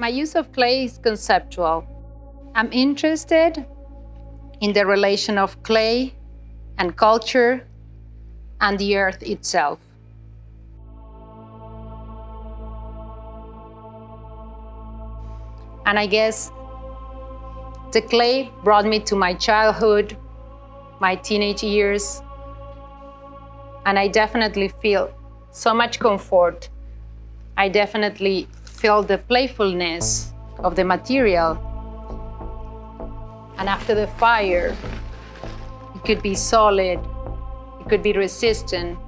My use of clay is conceptual. I'm interested in the relation of clay and culture and the earth itself. And I guess the clay brought me to my childhood, my teenage years, and I definitely feel so much comfort. I definitely feel the playfulness of the material. And after the fire, it could be solid, it could be resistant.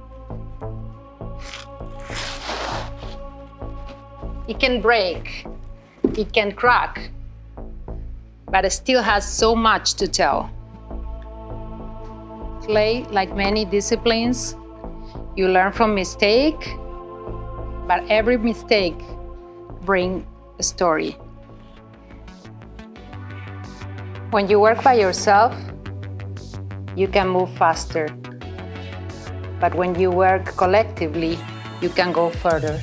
It can break, it can crack, but it still has so much to tell. Clay, like many disciplines, you learn from mistake, but every mistake brings a story. When you work by yourself, you can move faster. But when you work collectively, you can go further.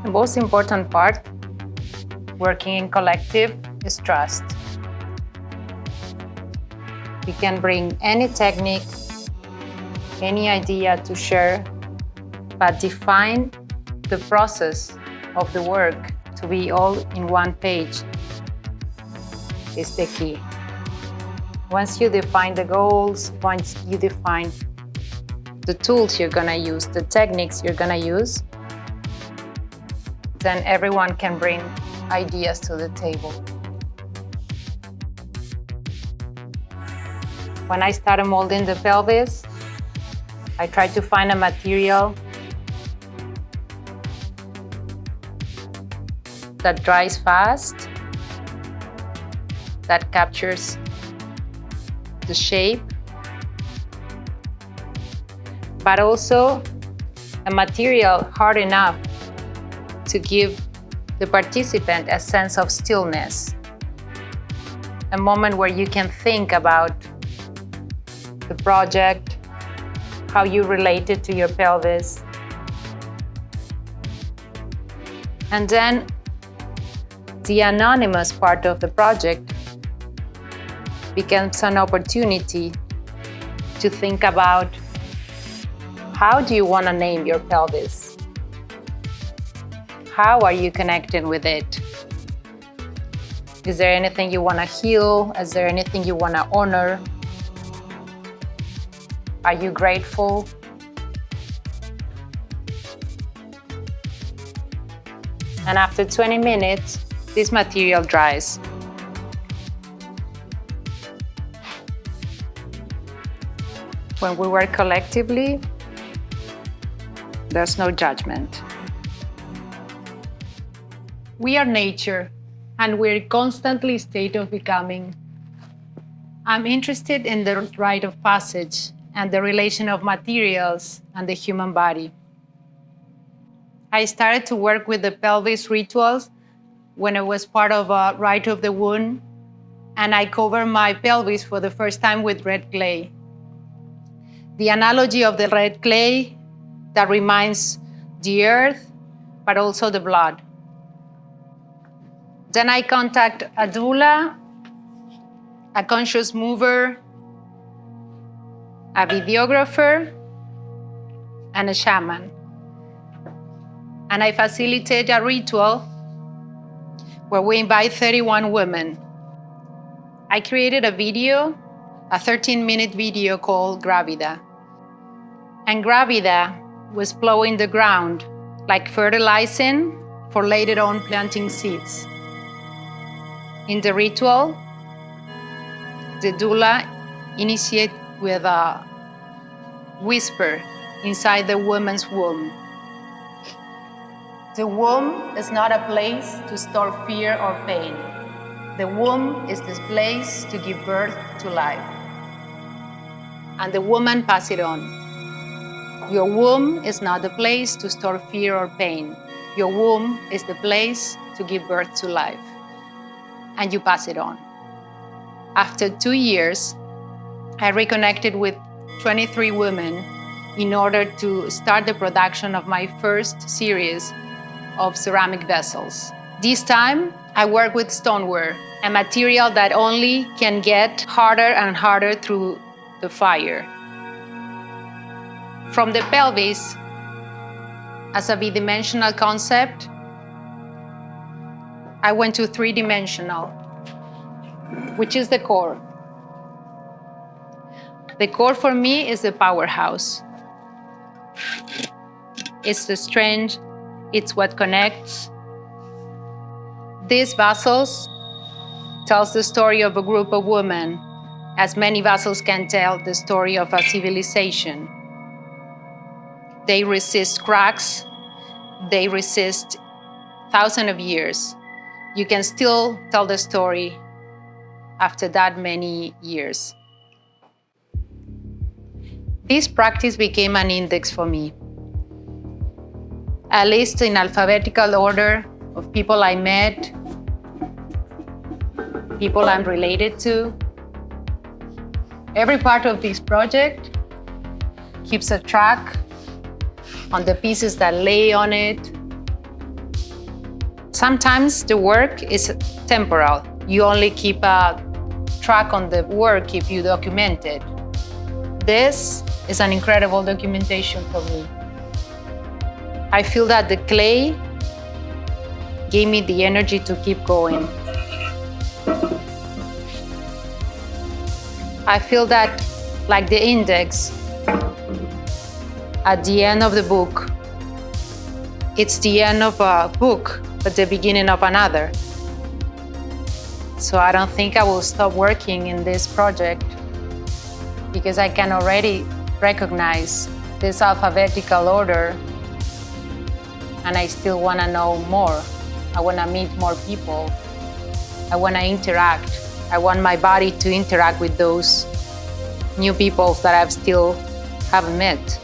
The most important part, working in collective, is trust. You can bring any technique, any idea to share, but define the process of the work to be all in one page is the key. Once you define the goals, once you define the tools you're gonna use, the techniques you're gonna use, then everyone can bring ideas to the table. When I started molding the pelvis, I tried to find a material that dries fast, that captures the shape, but also a material hard enough to give the participant a sense of stillness, a moment where you can think about the project, how you relate it to your pelvis. And then the anonymous part of the project becomes an opportunity to think about how do you want to name your pelvis? How are you connecting with it? Is there anything you want to heal? Is there anything you want to honor? Are you grateful? And after 20 minutes, this material dries. When we work collectively, there's no judgment. We are nature, and we're constantly in a state of becoming. I'm interested in the rite of passage and the relation of materials and the human body. I started to work with the pelvis rituals when I was part of a Rite of the Womb, and I covered my pelvis for the first time with red clay. The analogy of the red clay that reminds the earth, but also the blood. Then I contact a doula, a conscious mover, a videographer, and a shaman. And I facilitate a ritual where we invite 31 women. I created a video, a 13-minute video called Grávida. And Grávida was plowing the ground, like fertilizing for later on planting seeds. In the ritual, the doula initiates with a whisper inside the woman's womb. The womb is not a place to store fear or pain. The womb is this place to give birth to life. And the woman passes it on. Your womb is not the place to store fear or pain. Your womb is the place to give birth to life. And you pass it on. After 2 years, I reconnected with 23 women in order to start the production of my first series of ceramic vessels. This time, I work with stoneware, a material that only can get harder and harder through the fire. From the pelvis, as a bidimensional concept, I went to three-dimensional, which is the core. The core for me is the powerhouse. It's the strength, it's what connects. These vassals tells the story of a group of women, as many vassals can tell the story of a civilization. They resist cracks, they resist thousands of years. You can still tell the story after that many years. This practice became an index for me. A list in alphabetical order of people I met, people I'm related to. Every part of this project keeps a track on the pieces that lay on it. Sometimes the work is temporal. You only keep a track on the work if you document it. This is an incredible documentation for me. I feel that the clay gave me the energy to keep going. I feel that, like the index, at the end of the book, it's the end of a book, but the beginning of another. So I don't think I will stop working in this project because I can already recognize this alphabetical order, and I still want to know more. I want to meet more people. I want to interact. I want my body to interact with those new people that I still haven't met.